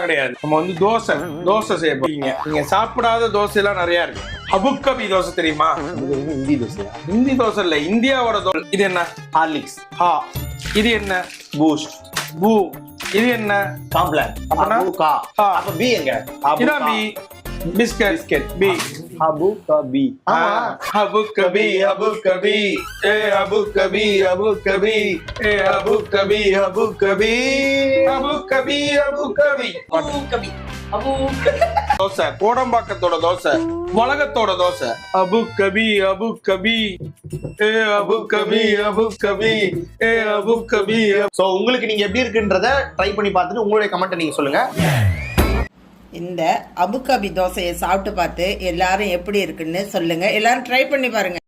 அதெல்லாம் கிடையாது. நம்ம வந்து தோசை செய்ய போறீங்க. நீங்க சாப்பிடாத தோசை எல்லாம் நிறைய இருக்கு. அபுக்கபி தோசை தெரியுமா? ஹிந்தி தோசையா? ஹிந்தி தோசை இல்ல, இந்தியாவோட தோசை. இது என்ன? ஹார்லிக்ஸ். ஹா. இது என்ன? பூஸ்ட். பூ. இது என்ன? காம்ப்ளான். அபுகா. அப்ப பி எங்க? இதான் பி. பிஸ்கட். பி. அபுகபி. அபுக்கபி அபுக்கபி ஏ அபுக்கபி அபுக்கபி ஏ அபுக்கபி அபுக்கபி அபுக்கபி அபுக்கபி தோசை, கோடம்பாக்கத்தோட தோசை, உலகத்தோட தோசை. அபுக்கபி அபுக்கபி ஏ அபுக்கபி அபுக்கபி ஏ அபுக்கபி. சோ உங்களுக்கு நீங்க எப்படி இருக்குன்றத ட்ரை பண்ணி பார்த்துட்டு உங்களுடைய கமெண்ட்டை நீங்க சொல்லுங்க. இந்த அபுகபி தோசையை சாப்பிட்டு பார்த்து எல்லாரும் எப்படி இருக்குன்னு சொல்லுங்க. எல்லாரும் ட்ரை பண்ணி பாருங்க.